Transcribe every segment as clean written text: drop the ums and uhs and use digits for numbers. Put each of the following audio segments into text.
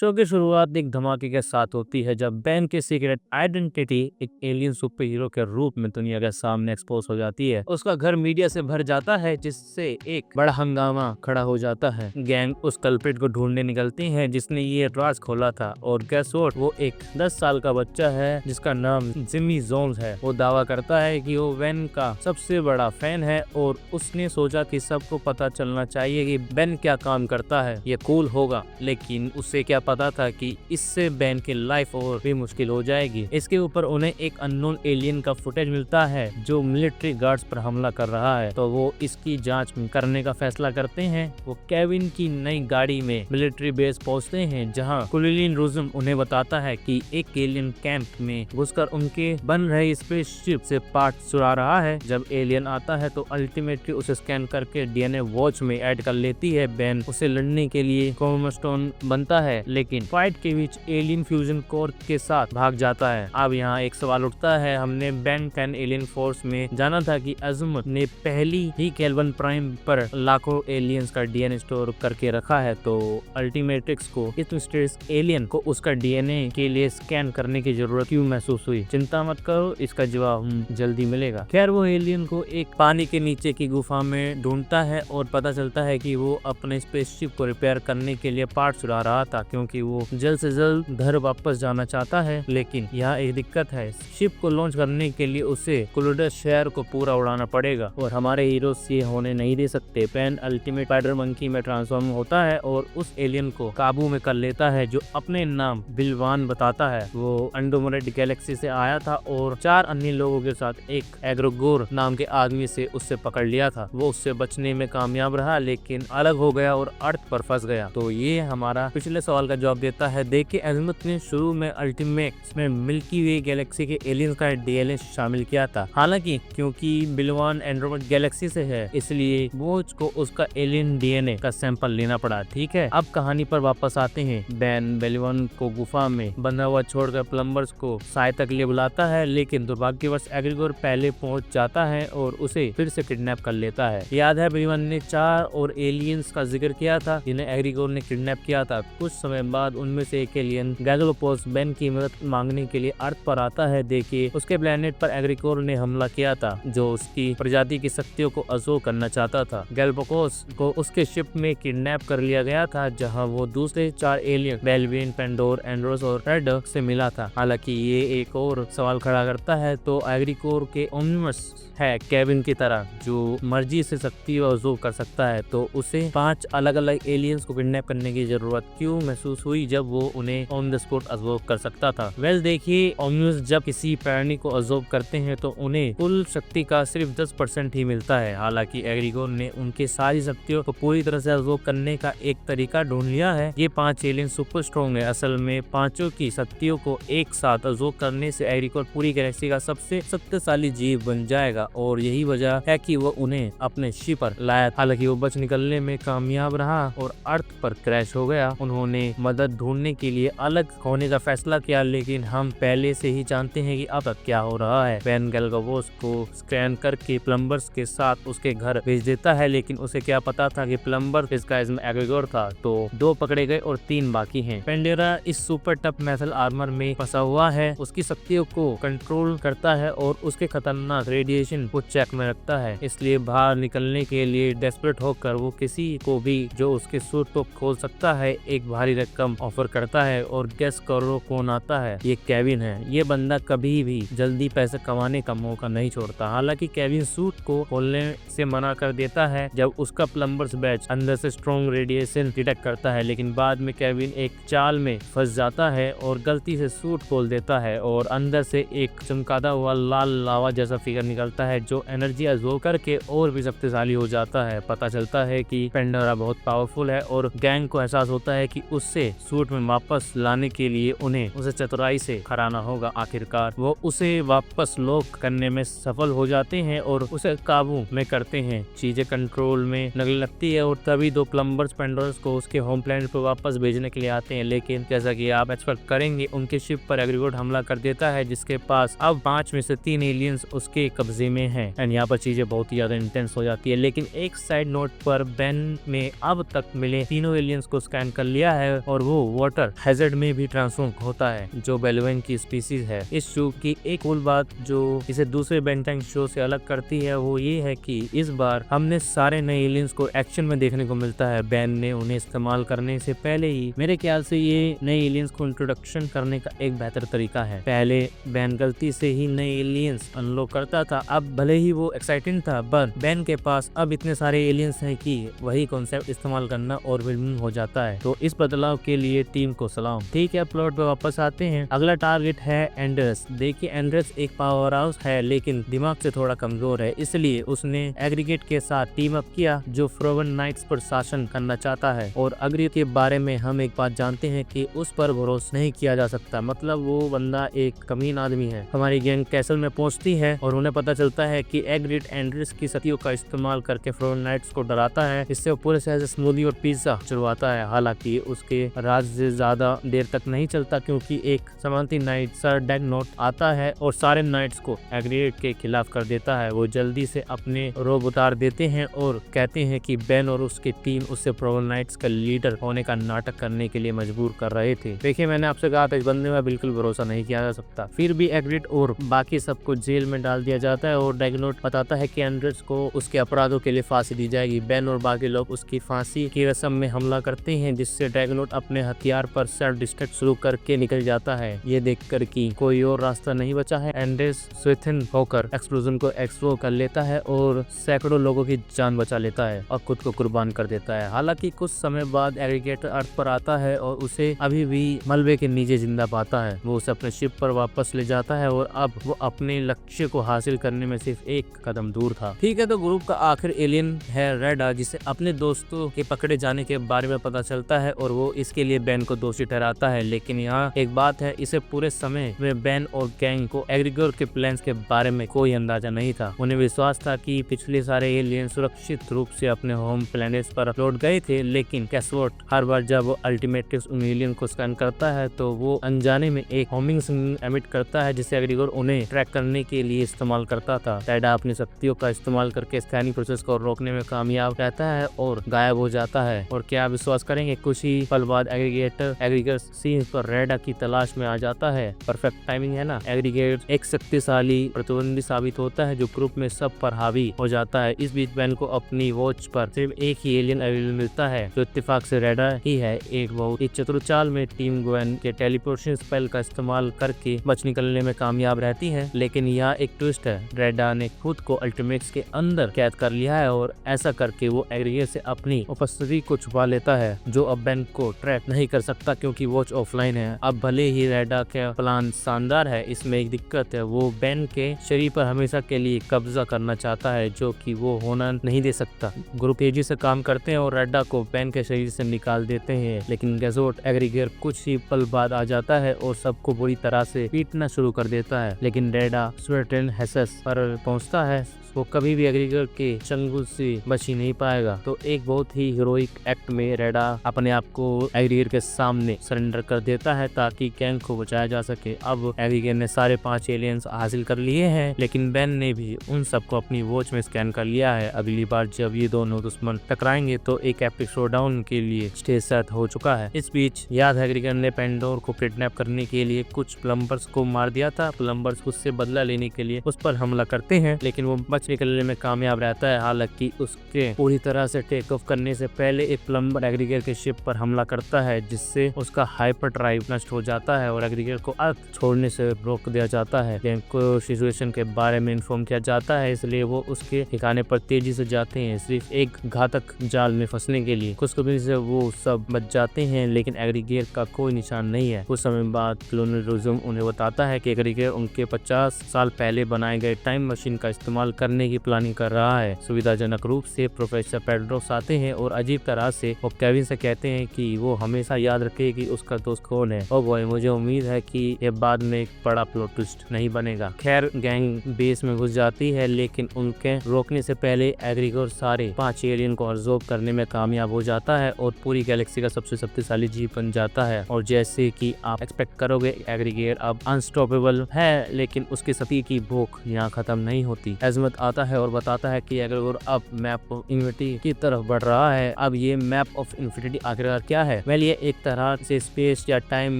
Show की शुरुआत एक धमाके के साथ होती है जब बैन की सीक्रेट आइडेंटिटी एक एलियन सुपर हीरो के रूप में दुनिया के सामने एक्सपोज हो जाती है। उसका घर मीडिया से भर जाता है जिससे एक बड़ा हंगामा खड़ा हो जाता है। गैंग उस कल्प्रिट को ढूंढने निकलती है जिसने ये राज खोला था और गेस व्हाट, वो एक 10 साल का बच्चा है जिसका नाम जिमी जोन्स है। वो दावा करता है कि वो बेन का सबसे बड़ा फैन है और उसने सोचा कि सबको पता चलना चाहिए कि बेन क्या काम करता है, ये कूल होगा। लेकिन उससे क्या पता था कि इससे बेन की लाइफ और भी मुश्किल हो जाएगी। इसके ऊपर उन्हें एक अननोन एलियन का फुटेज मिलता है जो मिलिट्री गार्ड्स पर हमला कर रहा है, तो वो इसकी जांच करने का फैसला करते हैं। वो केविन की नई गाड़ी में मिलिट्री बेस पहुंचते हैं जहां कुलिन रूजम उन्हें बताता है कि एक एलियन कैंप में घुसकर उनके बन रहे स्पेसशिप से पार्ट चुरा रहा है। जब एलियन आता है तो अल्टीमेटली उसे स्कैन करके डीएनए वॉच में ऐड कर लेती है। बेन उसे लड़ने के लिए कॉर्नरस्टोन बनता है, लेकिन फाइट के बीच एलियन फ्यूजन कोर के साथ भाग जाता है। अब यहाँ एक सवाल उठता है, हमने बेन कैन एलियन फोर्स में जाना था कि अजमत ने पहली ही केल्विन प्राइम पर लाखों एलियंस का डीएनए स्टोर करके रखा है, तो अल्टीमेट्रिक्स को इस मिस्टीरियस एलियन को उसका डीएनए के लिए स्कैन करने की जरूरत क्यों महसूस हुई? चिंता मत करो, इसका जवाब जल्दी मिलेगा। खैर, वो एलियन को एक पानी के नीचे की गुफा में ढूंढता है और पता चलता है कि वो अपने स्पेसशिप को रिपेयर करने के लिए पार्ट चुरा रहा था क्योंकि वो जल्द से जल्द घर वापस जाना चाहता है। लेकिन यहाँ एक दिक्कत है, शिप को लॉन्च करने के लिए उसे कुलुडस शहर को पूरा उड़ाना पड़ेगा और हमारे हीरो ये होने नहीं दे सकते। पेन अल्टीमेट स्पाइडर मंकी में ट्रांसफॉर्म होता है और उस एलियन को काबू में कर लेता है जो अपने नाम बिलवान बताता है। वो अंडोमोरेट गैलेक्सी से आया था और 4 अन्य लोगों के साथ एक एग्रोगोर नाम के आदमी से उससे पकड़ लिया था। वो उससे बचने में कामयाब रहा लेकिन अलग हो गया और अर्थ पर फंस गया। तो ये हमारा पिछले सवाल का जवाब देता है। देखिए, अजमत ने शुरू में अल्टीमेट्स में मिल्की वे गैलेक्सी के एलियंस का डीएनए शामिल किया था। हालांकि क्योंकि बिलवान एंड्रोमेड गैलेक्सी से है इसलिए बोच को उसका एलियन डीएनए का सैंपल लेना पड़ा। ठीक है, अब कहानी पर वापस आते हैं। बेन बिलवान को गुफा में बंधा हुआ छोड़कर प्लम्बर्स को सहायता के लिए बुलाता है, लेकिन दुर्भाग्यवश एग्रीगोर पहले पहुंच जाता है और उसे फिर से किडनैप कर लेता है। याद है, बिलवान ने 4 और एलियंस का जिक्र किया था जिन्हें एग्रीगोर ने किडनैप किया था। कुछ समय बाद उनमें से एक एलियन गैलोपोस बेन की मदद मांगने के लिए अर्थ पर आता है। देखिए, उसके प्लेनेट पर एग्रीगोर ने हमला किया था जो उसकी प्रजाति की शक्तियों को अजोर करना चाहता था। गैलोपोस को उसके शिप में किडनैप कर लिया गया था जहां वो दूसरे 4 एलियन बेलविन, पेंडोर, एंड्रोस और रेड से मिला था। हालांकि ये एक और सवाल खड़ा करता है, तो एग्रीगोर के ओमनिमस है केविन की तरह जो मर्जी से शक्ति अजोर कर सकता है, तो उसे 5 अलग अलग एलियंस को किडनैप करने की जरूरत क्यों महसूस हुई जब वो उन्हें ऑन द स्पॉट अब्सॉर्ब कर सकता था? वेल देखिए, ओमनिमस जब किसी प्राणी को अब्सॉर्ब करते हैं तो उन्हें कुल शक्ति का सिर्फ 10% ही मिलता है। हालांकि एग्रीगोर ने उनके सारी शक्तियों को पूरी तरह से अब्सॉर्ब करने का एक तरीका ढूंढ लिया है। ये 5 एलियन सुपर स्ट्रॉन्ग है। असल में पांचों की शक्तियों को एक साथ अब्सॉर्ब करने से एग्रीगोर पूरी गैलेक्सी का सबसे शक्तिशाली जीव बन जाएगा और यही वजह है कि वो उन्हें अपने शिप पर लाया। हालांकि वो बच निकलने में कामयाब रहा और अर्थ पर क्रैश हो गया। उन्होंने मदद ढूंढने के लिए अलग होने का फैसला किया, लेकिन हम पहले से ही जानते हैं कि अब तक क्या हो रहा है। बेन गैलोपोस को स्कैन करके प्लम्बर्स के साथ उसके घर भेज देता है, लेकिन उसे क्या पता था कि प्लम्बर डिस्गाइज में एग्रीगोर था। तो 2 पकड़े गए और 3 बाकी हैं। पेंडेरा इस सुपर टफ मेटल आर्मर में फंसा हुआ है, उसकी शक्तियों को कंट्रोल करता है और उसके खतरनाक रेडिएशन को चेक में रखता है। इसलिए बाहर निकलने के लिए डेस्परेट होकर वो किसी को भी जो उसके सूट को खोल सकता है एक भारी रकम ऑफर करता है। और गेस करो कौन आता है? ये केविन है। ये बंदा कभी भी जल्दी पैसे कमाने का मौका नहीं छोड़ता। हालांकि केविन सूट को खोलने से मना कर देता है जब उसका प्लम्बर्स बैच अंदर से स्ट्रॉन्ग रेडिएशन डिटेक्ट करता है, लेकिन बाद में केविन एक चाल में फंस जाता है और गलती से सूट खोल देता है और अंदर से एक चमकाता हुआ लाल लावा जैसा फिगर निकलता है जो एनर्जी अब्सॉर्ब करके और भी शक्तिशाली हो जाता है। पता चलता है कि पेंडोरा बहुत पावरफुल है और गैंग को एहसास होता है कि उससे सूट में वापस लाने के लिए उन्हें उसे चतुराई से हराना होगा। आखिरकार वो उसे वापस लॉक करने में सफल हो जाते हैं और उसे काबू में करते हैं। चीजें कंट्रोल में लगने लगती है और तभी 2 प्लम्बर्स पेंडोरस को उसके होम प्लेनेट पर वापस भेजने के लिए आते हैं, लेकिन जैसा कि आप एक्सपेक्ट करेंगे उनके शिप पर एग्रीगोर हमला कर देता है जिसके पास अब 5 में से 3 एलियंस उसके कब्जे में हैं। एंड यहाँ पर चीजें बहुत ही ज्यादा इंटेंस हो जाती है। लेकिन एक साइड नोट पर बेन में अब तक मिले तीनों एलियंस को स्कैन कर लिया है और वो वाटर हैजर्ड में भी ट्रांसफॉर्म होता है, जो बेलुइन की स्पीसीज है। इस शो की एक और बात जो इसे दूसरे बेन 10 शो से अलग करती है वो ये है कि इस बार हमने सारे नए एलियंस को एक्शन में देखने को मिलता है। बेन ने उन्हें इस्तेमाल करने से पहले ही मेरे ख्याल से ये नए एलियंस को इंट्रोडक्शन करने का एक बेहतर तरीका है। पहले बेन गलती से ही नए एलियंस अनलॉक करता था, अब भले ही वो एक्साइटिंग था पर बेन के पास अब इतने सारे एलियंस हैं कि वही कॉन्सेप्ट इस्तेमाल करना और विभिन्न हो जाता है। तो इस बदलाव के लिए टीम को सलाम। ठीक है, प्लॉट पे वापस आते हैं। अगला टारगेट है एंडर्स। देखिए एंडर्स एक पावर हाउस है लेकिन दिमाग से थोड़ा कमजोर है, इसलिए उसने एग्रीगेट के साथ टीम अप किया जो फ्रोवन नाइट्स पर शासन करना चाहता है। और एग्रीगेट के बारे में हम एक बात जानते हैं कि उस पर भरोसा नहीं किया जा सकता, मतलब वो बंदा एक कमीन आदमी है। हमारी गैंग कैसल में पहुंचती है और उन्हें पता चलता है कि एग्रीगेट एंडर्स की शक्तियों का इस्तेमाल करके फ्रोवन नाइट्स को डराता है। इससे वो पूरे शहर से स्मूदी और पिज्जा चुरवाता है। हालांकि उसके राज से ज्यादा देर तक नहीं चलता क्योंकि एक समांती नाइट सर डैगनॉट आता है और सारे नाइट्स को एग्रीगेट के खिलाफ कर देता है। वो जल्दी से अपने रोब उतार देते हैं और कहते हैं कि बेन और उसकी टीम उससे फ्रोवन नाइट्स का लीडर होने का नाटक करने के लिए मजबूर कर रहे थे। देखिए मैंने आपसे कहा था इस बंदे में बिल्कुल भरोसा नहीं किया जा सकता। फिर भी एग्रीगेट और बाकी सबको जेल में डाल दिया जाता है और डैगनॉट बताता है कि एंडर्स को उसके अपराधों के लिए फांसी दी जाएगी। बेन और बाकी लोग उसकी फांसी की रस्म में हमला करते हैं जिससे डैगनॉट अपने हथियार पर सेल्फ डिस्ट्रक्ट शुरू करके निकल जाता है। ये देखकर कि कोई और रास्ता नहीं बचा है, एंडर्स स्वेथन होकर एक्सप्लोजन को एक्सप्लोर कर लेता है और सैकड़ों लोगों की जान बचा लेता है और खुद को कुर्बान कर देता है। हालांकि कुछ समय बाद एग्रीगेटर अर्थ पर आता है और उसे अभी भी मलबे के नीचे जिंदा पाता है। वो उसे अपने शिप पर वापस ले जाता है और अब वो अपने लक्ष्य को हासिल करने में सिर्फ एक कदम दूर था। ठीक है, तो ग्रुप का आखिर एलियन है रेडा, जिसे अपने दोस्तों के पकड़े जाने के बारे में पता चलता है और वो इसके लिए बेन को दोषी ठहराता है। लेकिन यहाँ एक बात है, इसे पूरे समय में बेन और गैंग को एग्रीगेट के प्लान्स के बारे में कोई अंदाजा नहीं था। उन्हें विश्वास था कि पिछले सारे एलियन सुरक्षित रूप से अपने होम प्लैनेट्स पर लौट गए थे, लेकिन कैसवॉट हर बार जब वो अल्टीमेटिव उन एलियन को स्कैन करता है तो वो अनजाने में एक होमिंग सिग्नल एमिट करता है जिसे एग्रीगेट उन्हें ट्रैक करने के लिए इस्तेमाल करता था। रेडा अपनी शक्तियों का इस्तेमाल करके स्कैनिंग प्रोसेस को रोकने में कामयाब रहता है और गायब हो जाता है। और क्या आप विश्वास करेंगे, कुछ ही पल बाद एग्रीगेट सीन पर रेडा की तलाश में आ जाता है। परफेक्ट टाइमिंग है ना। एग्रीगेट एक शक्तिशाली प्रतिद्वंदी साबित होता है जो ग्रुप में सब पर हावी हो जाता है। इस बीच बेन को अपनी वॉच पर सिर्फ एक ही एलियन अवेलेबल मिलता है जो इत्तेफाक से रेडा ही है। एक बहुत ही चतुर चाल में टीम ग्वेन के टेलीपोर्टेशन स्पेल का इस्तेमाल करके बच निकलने में कामयाब रहती है। लेकिन यहाँ एक ट्विस्ट है, रेडा ने खुद को अल्टीमेट्स के अंदर कैद कर लिया है और ऐसा करके वो एग्रीगेट से अपनी उपस्थिति को छुपा लेता है जो अब बेन को ट्रैक नहीं कर सकता क्योंकि वॉच ऑफलाइन है। अब भले ही रेडा का प्लान शानदार है, इसमें एक दिक्कत है, वो बेन के शरीर पर हमेशा के लिए कब्जा करना चाहता है जो कि वो होना नहीं दे सकता। ग्रुप तेजी से काम करते हैं और रेडा को बेन के शरीर से निकाल देते हैं, लेकिन गैसवॉट एग्रीगेट कुछ ही पल बाद आ जाता है और सबको बुरी तरह से पीटना शुरू कर देता है। लेकिन रेडा स्वेटन हेसस पर पहुंचता है, वो कभी भी एग्रीगेट के चंगुल से बच ही नहीं पाएगा। तो एक बहुत ही हीरोइक एक्ट में रेडा अपने आप को एग्रीगेट के सामने सरेंडर कर देता है ताकि गैंग को बचाया जा सके। अब एग्रीगेट ने सारे 5 एलियंस हासिल कर लिए हैं, लेकिन बेन ने भी उन सबको अपनी वॉच में स्कैन कर लिया है। अगली बार जब ये दोनों दुश्मन टकराएंगे तो एक एपिक शोडाउन के लिए स्टेज सेट हो चुका है। इस बीच याद एग्रीगेट ने पेंडोर को किडनैप करने के लिए कुछ प्लम्बर्स को मार दिया था। प्लम्बर्स उससे बदला लेने के लिए उस पर हमला करते हैं, लेकिन वो बच निकलने में कामयाब रहता है। हालांकि उसके पूरी तरह से टेक ऑफ करने से पहले एक प्लम्बर एग्रीगेट के शिप पर हमला करता है जिससे उसका हाइपर ड्राइव नष्ट हो जाता है और एग्रीगेट को अर्थ छोड़ने से रोक दिया जाता है। गैंग को सिचुएशन के बारे में इन्फॉर्म किया जाता है, इसलिए वो उसके ठिकाने पर तेजी से जाते हैं सिर्फ एक घातक जाल में फंसने के लिए। खुशखबरी से वो सब बच जाते हैं, लेकिन एग्रीगेट का कोई निशान नहीं है। कुछ समय बाद क्लोनरिज्म उन्हें बताता है कि एग्रीगेट उनके 50 साल पहले बनाए गए टाइम मशीन का इस्तेमाल करने की प्लानिंग कर रहा है। सुविधाजनक रूप से प्रोफेसर पेड्रोस आते हैं और अजीब तरह से वो केविन से कहते हैं कि वो हमेशा याद रखे कि उसका दोस्त कौन है। और बॉय, मुझे उम्मीद है कि ये बाद में एक बड़ा प्लॉट ट्विस्ट नहीं बनेगा। खैर गैंग बेस में घुस जाती है, लेकिन उनके रोकने से पहले एग्रीगेट सारे 5 एलियन को ऑब्जर्व करने में कामयाब हो जाता है और पूरी गैलेक्सी का सबसे शक्तिशाली जीव बन जाता है। और जैसे कि आप एक्सपेक्ट करोगे, एग्रीगेट अब अनस्टॉपेबल है, लेकिन उसकी शक्ति की भूख यहाँ खत्म नहीं होती। एजमत आता है और बताता है कि एग्रीगेट अब मैप ऑफ इन्फिनिटी की तरफ बढ़ रहा है। अब ये मैप ऑफ इन्फिनिटी आखिरकार क्या है। वेल ये एक तरह से स्पेस या टाइम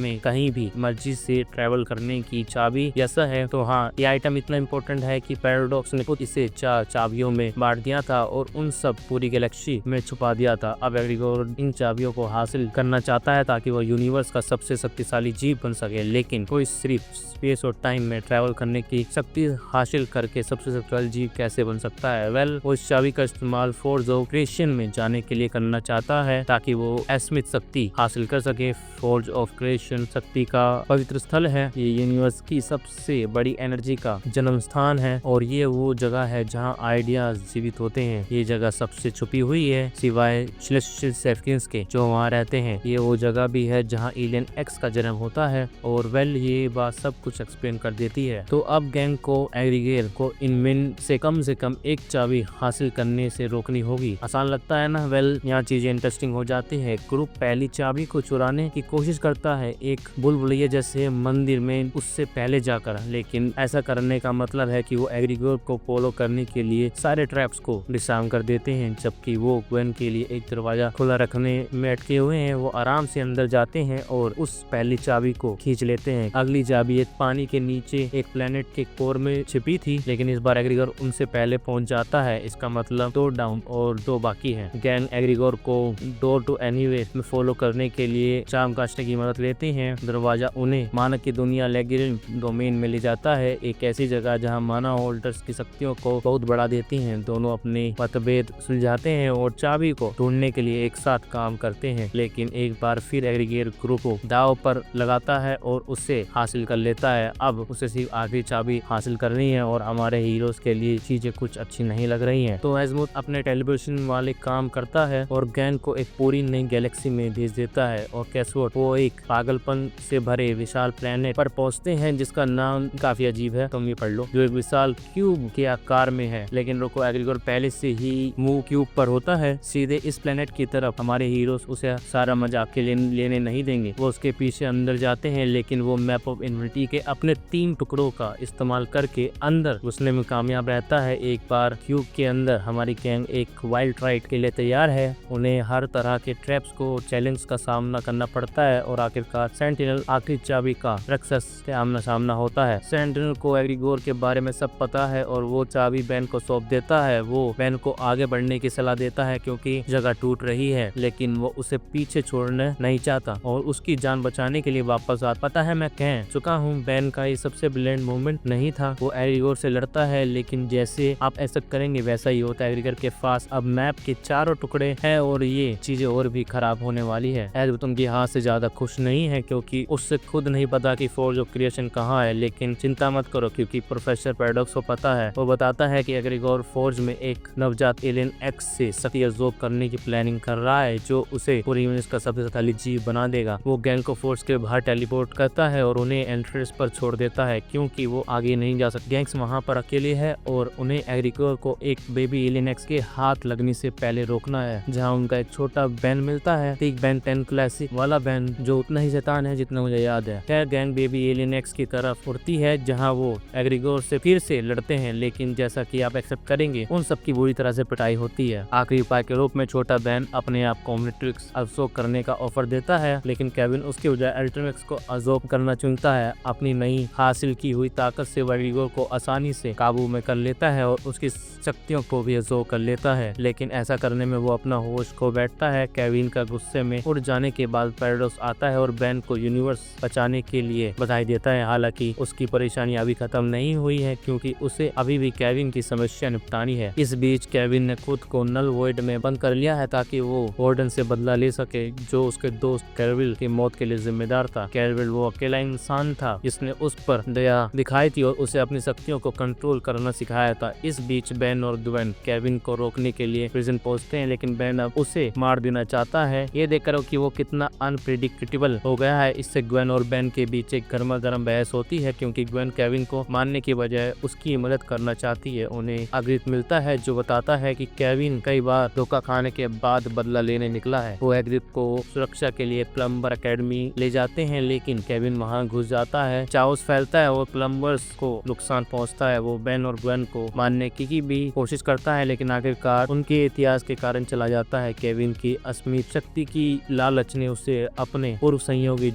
में कहीं भी मर्जी से ट्रेवल करने की चाबी जैसा है। तो हाँ, ये आइटम इतना इम्पोर्टेंट है कि पैराडॉक्स ने खुद इसे 4 चाबियों में बांट दिया था और उन सब पूरी गैलेक्सी में छुपा दिया था। अब एग्रीगोर इन चाबियों को हासिल करना चाहता है ताकि वो यूनिवर्स का सबसे शक्तिशाली जीव बन सके, लेकिन कोई सिर्फ स्पेस और टाइम में ट्रैवल करने की शक्ति हासिल करके सबसे शक्तिशाली जीव कैसे बन सकता है। वेल वो इस चाबी का इस्तेमाल फोर्ज ऑफ क्रिएशन में जाने के लिए करना चाहता है ताकि वो अस्मित शक्ति हासिल कर सके। फोर्ज ऑफ क्रिएशन शक्ति का पवित्र स्थल है। ये यूनिवर्स की सबसे बड़ी एनर्जी का जन्म स्थान है और ये वो जगह है जहाँ आइडियाज जीवित होते हैं। ये जगह सबसे छुपी हुई है सिवाय सेलेस्टियल सेफियंस के जो वहाँ रहते हैं। ये वो जगह भी है जहाँ एलियन एक्स का जन्म होता है। और वेल ये बात सब कुछ एक्सप्लेन कर देती है। तो अब गैंग को एग्रीगेर को इनमें से कम एक चाबी हासिल करने से रोकनी होगी। आसान लगता है ना। वेल यहाँ चीजें इंटरेस्टिंग हो जाती है। ग्रुप पहली चाबी को चुराने की कोशिश करता है एक बुलबुलैया जैसे मंदिर में उससे पहले जाकर, लेकिन ऐसा करने का मतलब है कि वो एग्रीगोर को फॉलो करने के लिए सारे ट्रैप्स को डिसआर्म कर देते हैं, जबकि वो ग्वेन के लिए एक दरवाजा खुला रखने में अटके हुए हैं। वो आराम से अंदर जाते हैं और उस पहली चाबी को खींच लेते हैं। अगली चाबी एक पानी के नीचे एक प्लेनेट के कोर में छिपी थी, लेकिन इस बार एग्रीगोर उनसे पहले पहुंच जाता है। इसका मतलब 2 डाउन और 2 बाकी है। गैंग एग्रीगोर को डोर टू एनीवे में फॉलो करने के लिए चाम काटने की मदद लेते हैं। दरवाजा उन्हें मानव की दुनिया लेगिरिन डोमेन में ले जाता है, एक ऐसी जगह जहां मानव होल्डर्स की शक्तियों को बहुत बढ़ा देती हैं। दोनों अपने मतभेद सुलझाते हैं और चाबी को ढूंढने के लिए एक साथ काम करते हैं, लेकिन एक बार फिर एग्रीगेर ग्रुप को दाव पर लगाता है और उसे हासिल कर लेता है। अब उसे सिर्फ आखिरी चाबी हासिल करनी है और हमारे हीरोज के लिए चीजें कुछ अच्छी नहीं लग रही हैं। तो अज़ीमुथ अपने टेलीविजन वाले काम करता है और गैंग को एक पूरी नई गैलेक्सी में भेज देता है और कैसवोट वो एक पागलपन से भरे विशाल प्लेनेट पर पहुंचते हैं जिसका नाम काफी अजीब है, तुम ये पढ़ लो, जो एक विशाल क्यूब के आकार में है। लेकिन रोको एग्रीगोर पहले से ही मुंह क्यूब पर होता है सीधे इस प्लेनेट की तरफ। हमारे हीरोज उसे सारा मजाक के लेने नहीं देंगे। वो उसके पीछे अंदर जाते हैं, लेकिन वो मैप ऑफ इन्फिनिटी के अपने 3 टुकड़ों का इस्तेमाल करके अंदर घुसने में कामयाब रहता है। एक बार क्यूब के अंदर हमारी गैंग एक वाइल्ड राइड के लिए तैयार है। उन्हें हर तरह के ट्रैप्स को चैलेंज का सामना करना पड़ता है और आखिरकार सेंटिनल आखिरी चाबी का राक्षस से आमना सामना होता है। सेंटिनल को एग्रीगोर के बारे में सब पता है और वो चाबी बैन को सौंप देता है। वो बैन को आगे बढ़ने की सलाह देता है क्योंकि जगह टूट रही है, लेकिन वो उसे पीछे छोड़ना नहीं चाहता और उसकी जान बचाने के लिए वापस आता। पता है मैं कह चुका हूँ, बैन का ये सबसे ब्रिलियंट मूवमेंट नहीं था। वो एग्रीगोर से लड़ता है, लेकिन जैसे आप ऐसा करेंगे वैसा ही होता है। एग्रीगोर के पास अब मैप के 4 टुकड़े हैं और ये चीजें और भी खराब होने वाली है। तुम की हाथ से ज्यादा खुश नहीं है क्योंकि उससे खुद नहीं पता कि फोर्ज ऑफ क्रिएशन कहाँ है, लेकिन चिंता मत करो क्योंकि प्रोफेसर पैराडॉक्स को पता है। वो बताता है कि एग्रीगोर फोर्ज में एक नवजात एलियन एक्स से शक्ति अब्सॉर्ब करने की प्लानिंग कर रहा है जो उसे पूरी यूनिवर्स का सबसे शक्तिशाली जीव बना देगा। वो गैंग को फोर्ज के बाहर टेलीपोर्ट करता है और उन्हें एंट्रेंस पर छोड़ देता है क्योंकि वो आगे नहीं जा सकते। गैंग्स वहाँ पर अकेले है और उन्हें एग्रीगोर को एक बेबी एलियन एक्स के हाथ लगने से पहले रोकना है, जहाँ उनका एक छोटा बैन मिलता है, ठीक बैन 10 क्लासिक वाला बैन जो उतना ही शैतान है जितना मुझे याद है। खैर गैंग बेबी एलियन एक्स की तरफ उड़ती है जहाँ वो एग्रीगोर से फिर से लड़ते हैं, लेकिन जैसा कि आप एक्सेप्ट करेंगे उन सबकी बुरी तरह से पिटाई होती है। आखिरी उपाय के रूप में छोटा बैन अपने आप को मैट्रिक्स अब्सॉर्ब करने का ऑफर देता है, लेकिन केविन उसके बजाय अल्ट्रामैक्स को अब्सॉर्ब करना चुनता है। अपनी नई हासिल की हुई ताकत से एग्रीगोर को आसानी से काबू में कर लेता है और उसकी शक्तियों को भी अब्सॉर्ब कर लेता है, लेकिन ऐसा करने में वो अपना होश खो बैठता है। केविन का गुस्से में उड़ जाने के बाद पैराडॉक्स आता है और बैन को यूनिवर्स बचाने के लिए बधाई देता है। हालांकि उसकी परेशानी अभी खत्म नहीं हुई है क्योंकि उसे अभी भी केविन की समस्या निपटानी है। इस बीच केविन ने खुद को नल वॉइड में बंद कर लिया है ताकि वो वार्डन से बदला ले सके जो उसके दोस्त कैरविल की मौत के लिए जिम्मेदार था। कैरविल वो अकेला इंसान था जिसने उस पर दया दिखाई थी और उसे अपनी शक्तियों को कंट्रोल करना सिखाया था। इस बीच बैन और ग्वेन केविन को रोकने के लिए प्रिजन पहुंचते हैं, लेकिन बैन अब उसे मार देना चाहता है। ये देखकर कि वो कितना अनप्रिडिक्टेबल हो गया है। इससे ग्वेन और बैन के बीच एक गर्मा गर्म बहस होती है क्योंकि ग्वेन केविन को मारने की बजाय उसकी मदद करना चाहती है। उन्हें अग्रित मिलता है जो बताता है कि केविन कई बार धोखा खाने के बाद बदला लेने निकला है। वो अग्रित को सुरक्षा के लिए प्लम्बर एकेडमी ले जाते हैं, लेकिन केविन वहाँ घुस जाता है। चाउस फैलता है और प्लम्बर्स को नुकसान पहुँचता है। वो बैन और ग्वेन को मारने की भी कोशिश करता है, लेकिन आखिरकार उनके इतिहास के कारण चला जाता है। केविन की अस्मित शक्ति की की लालच ने उसे अपने पूर्व सहयोगी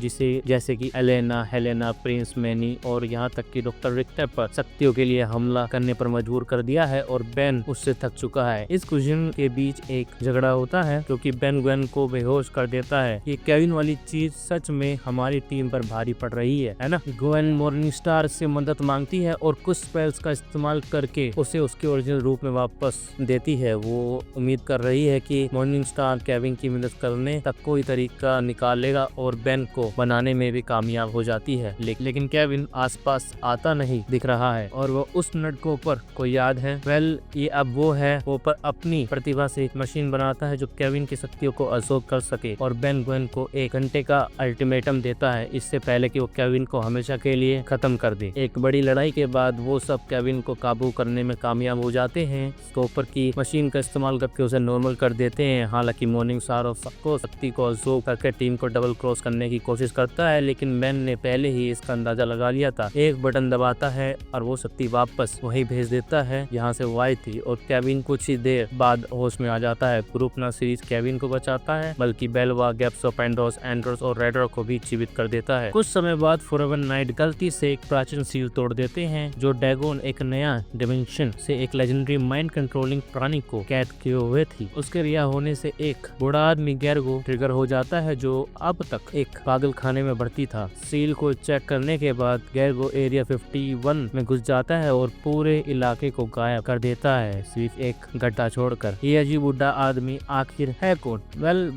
जैसे कि एलेना, हेलेना, प्रिंस मैनी और यहाँ तक कि डॉक्टर रिक्टर पर शक्तियों के लिए हमला करने पर मजबूर कर दिया है और बेन उससे थक चुका है। इस कुजन के बीच एक झगड़ा होता है क्योंकि बेन ग्वेन को बेहोश कर देता है कि केविन वाली चीज सच में हमारी टीम पर भारी पड़ रही है ना। ग्वेन मॉर्निंगस्टार से मदद मांगती है और कुछ स्पेल्स का इस्तेमाल करके उसे उसके ओरिजिनल रूप में वापस देती है। वो उम्मीद कर रही है कि मॉर्निंगस्टार केविन की मदद करने तक कोई तरीका निकालेगा और बेन को बनाने में भी कामयाब हो जाती है। लेकिन केविन आसपास आता नहीं दिख रहा है और वो उस नटको पर को याद है। ये अब वो पर अपनी प्रतिभा से एक मशीन बनाता है जो केविन की शक्तियों को अब्सॉर्ब कर सके और बेन ग्वेन को 1 घंटे का अल्टीमेटम देता है इससे पहले कि वो केविन को हमेशा के लिए खत्म कर दे। एक बड़ी लड़ाई के बाद वो सब केविन को काबू करने में कामयाब हो जाते हैं। स्कोपर की मशीन का इस्तेमाल करके उसे नॉर्मल कर देते हैं। हालांकि मॉर्निंगस्टार को शक्ति को अब्सॉर्ब करके टीम को डबल क्रॉस करने की कोशिश करता है, लेकिन बेन ने पहले ही इसका अंदाजा लगा लिया था। एक बटन दबाता है और वो शक्ति वापस वही भेज देता है जहाँ से वो आई थी और केविन कुछ ही देर बाद होश में आ जाता है। ग्रुप न सीरीज केविन को बचाता है बल्कि बेलवा, गैप्सो, पेंडोस, एंड्रोस और रेडर को भी जीवित कर देता है। कुछ समय बाद फॉरएवर नाइट गलती से एक प्राचीन सील तोड़ देते हैं जो डैगोन एक नया डिमेंशन से एक लेजेंडरी माइंड कंट्रोलिंग प्राणी को कैद किए हुए थी। उसके रिहा होने से एक बूढ़ा आदमी गैरगो ट्रिगर हो जाता है जो अब तक एक पागल खाने में भर्ती था। सील को चेक करने के बाद गैरगो एरिया 51 में घुस जाता है और पूरे इलाके को गायब कर देता है सिर्फ एक गड्ढा छोड़कर। ये अजीब बूढ़ा आदमी आखिर है कौन?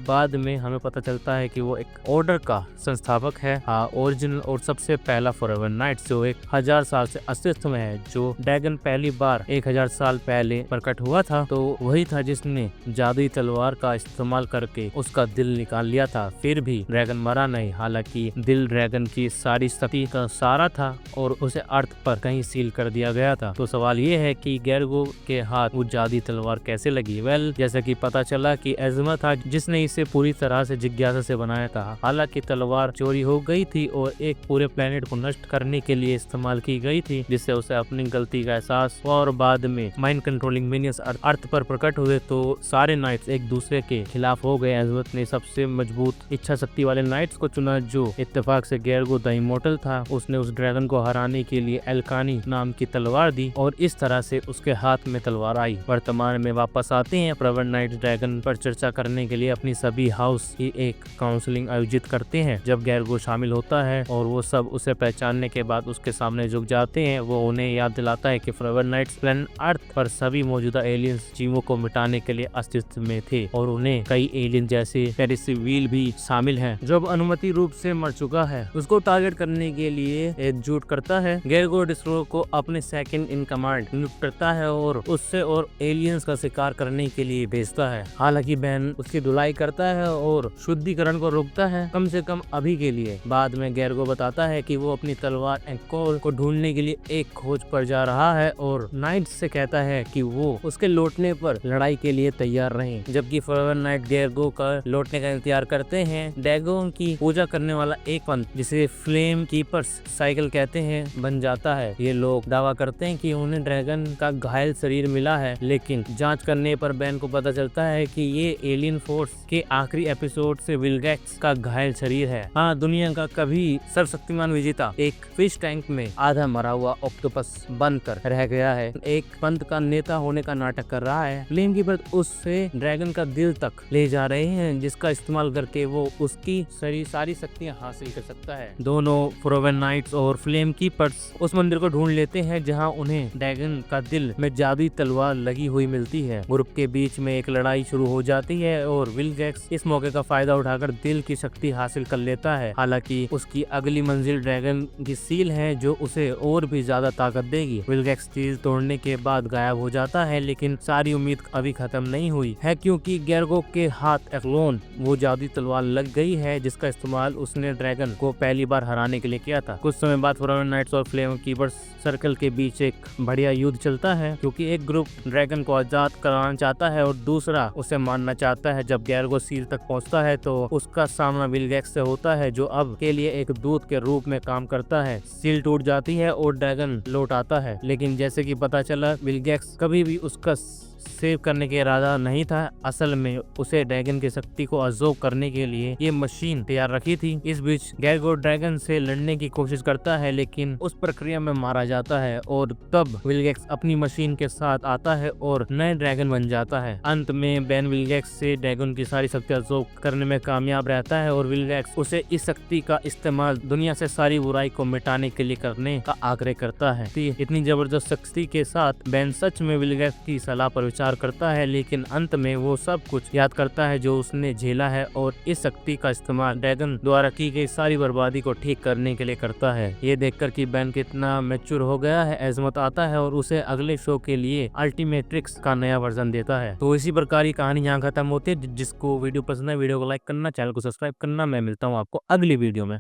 बाद में हमें पता चलता है कि वो एक ऑर्डर का संस्थापक है। ओरिजिनल और सबसे पहला फॉरएवर नाइट जो 1000 साल से अस्तित्व में है। जो ड्रैगन पहली बार 1000 साल पहले प्रकट हुआ था तो वही था जिसने जादुई तलवार का इस्तेमाल करके उसका दिल निकाल लिया था। फिर भी ड्रैगन मरा नहीं, हालांकि दिल ड्रैगन की सारी शक्ति का सारा था और उसे अर्थ पर कहीं सील कर दिया गया था। तो सवाल ये है कि गैरगो के हाथ वो जादुई तलवार कैसे लगी? जैसा कि पता चला कि एज़मा था जिसने इसे पूरी तरह से जिज्ञासा से बनाया था। हालांकि तलवार चोरी हो गई थी और एक पूरे प्लेनेट को नष्ट करने के लिए इस्तेमाल की गई थी, जिससे उसे अपनी गलती का एहसास हुआ और बाद में माइंड कंट्रोलिंग मिनियंस अर्थ पर प्रकट हुए तो सारे नाइट्स एक दूसरे के खिलाफ हो गए। एज़मथ ने सबसे मजबूत इच्छा शक्ति वाले नाइट्स को चुना जो इत्तेफाक से गैरगो द इमॉर्टल था। उसने उस ड्रैगन को हराने के लिए एल्कानी नाम की तलवार दी और इस तरह से उसके हाथ में तलवार आई। वर्तमान में वापस आते हैं। फॉरएवर नाइट ड्रैगन पर चर्चा करने के लिए अपनी सभी हाउस की एक काउंसलिंग आयोजित करते हैं। जब गैरगो शामिल होता है और वो सब उसे पहचानने के बाद उसके सामने झुक जाते हैं, वो उन्हें याद दिलाता है कि फॉरएवर नाइट्स प्लेनेट अर्थ पर सभी मौजूदा एलियंस जीवों को मिटाने के लिए अस्तित्व में थे और उन्हें कई एलियन जैसे पेरिसिविल भी शामिल हैं। जब अनुमति रूप से मर चुका है, उसको टारगेट करने के लिए एकजुट करता है। गैरगो डिस्ट्रो को अपने सेकंड इन कमांड नियुक्त करता है और उससे और एलियंस का शिकार करने के लिए भेजता है। हालांकि बेन उसकी धुलाई करता है और शुद्धिकरण को रोकता है, कम से कम अभी के लिए। बाद में गैरगो बताता है कि वो अपनी तलवार एंकोर को ढूंढने के लिए एक खोज पर जा रहा है और नाइट से कहता है कि वो उसके लौटने पर लड़ाई के लिए तैयार रहें। जबकि फॉरएवर नाइट गैरगो का लौटने का इंतजार करते हैं। ड्रैगन की पूजा करने वाला एक पंथ जिसे फ्लेम कीपर्स साइकिल कहते हैं बन जाता है। ये लोग दावा करते हैं कि उन्हें ड्रैगन का घायल शरीर मिला है, लेकिन जांच करने पर बेन को पता चलता है कि ये एलियन फोर्स के आखिरी एपिसोड से विलगैक्स का घायल शरीर है। हाँ, दुनिया का कभी सर्वशक्तिमान विजेता एक फिश टैंक में आधा मरा हुआ ऑक्टोपस बनकर रह गया है। एक पंथ का नेता होने का नाटक कर रहा है। फ्लेम कीपर उससे ड्रैगन का दिल तक ले जा रहे हैं, जिसका इस्तेमाल करके वो उसकी सारी शक्तियां हासिल कर सकता है। दोनों फॉरएवर नाइट्स और फ्लेम कीपर्स उस मंदिर को ढूंढ लेते हैं जहां उन्हें ड्रैगन का दिल में जादुई तलवार लगी हुई मिलती है। ग्रुप के बीच में एक लड़ाई शुरू हो जाती है और विलगैक्स इस मौके का फायदा उठाकर दिल की शक्ति हासिल कर लेता है। हालांकि उसकी अगली मंजिल ड्रैगन की सील है जो उसे और भी ज्यादा ताकत देगी। विलगैक्स सील तोड़ने के बाद गायब हो जाता है, लेकिन सारी उम्मीद अभी खत्म नहीं हुई है क्योंकि गैरगो के हाथ एक्लोन वो जादुई तलवार लग गई है जिसका इस्तेमाल उसने ड्रैगन को पहली बार हराने के लिए किया था। कुछ समय बाद फॉरएवर नाइट्स और फ्लेम कीपर्स सर्कल के बीच एक बढ़िया युद्ध चलता है क्योंकि एक ग्रुप ड्रैगन को आजाद कराना चाहता है और दूसरा उसे मारना चाहता है। जब गैरगो सील तक पहुंचता है तो उसका सामना विलगैक्स से होता है जो अब के लिए एक दूत के रूप में काम करता है। सील टूट जाती है और ड्रैगन लौट आता है, लेकिन जैसे कि पता चला विलगैक्स कभी भी उसका सेव करने का इरादा नहीं था। असल में उसे ड्रैगन की शक्ति को अब्सॉर्ब करने के लिए ये मशीन तैयार रखी थी। इस बीच गैरगो ड्रैगन से लड़ने की कोशिश करता है, लेकिन उस प्रक्रिया में मारा जाता है और तब विलगैक्स अपनी मशीन के साथ आता है और नए ड्रैगन बन जाता है। अंत में बेन विलगैक्स से ड्रैगन की सारी शक्ति अब्सॉर्ब करने में कामयाब रहता है और विलगैक्स उसे इस शक्ति का इस्तेमाल दुनिया से सारी बुराई को मिटाने के लिए करने का आग्रह करता है। इतनी जबरदस्त शक्ति के साथ बेन सच में विलगैक्स की सलाह पर विचार करता है, लेकिन अंत में वो सब कुछ याद करता है जो उसने झेला है और इस शक्ति का इस्तेमाल ड्रैगन द्वारा की गई सारी बर्बादी को ठीक करने के लिए करता है। ये देखकर कि बेन कितना मैच्योर हो गया है, एजमत आता है और उसे अगले शो के लिए अल्टीमेट्रिक्स का नया वर्जन देता है। तो इसी प्रकार की कहानी यहाँ खत्म होती है। जिसको वीडियो पसंद है वीडियो को लाइक करना, चैनल को सब्सक्राइब करना। मैं मिलता हूँ आपको अगली वीडियो में।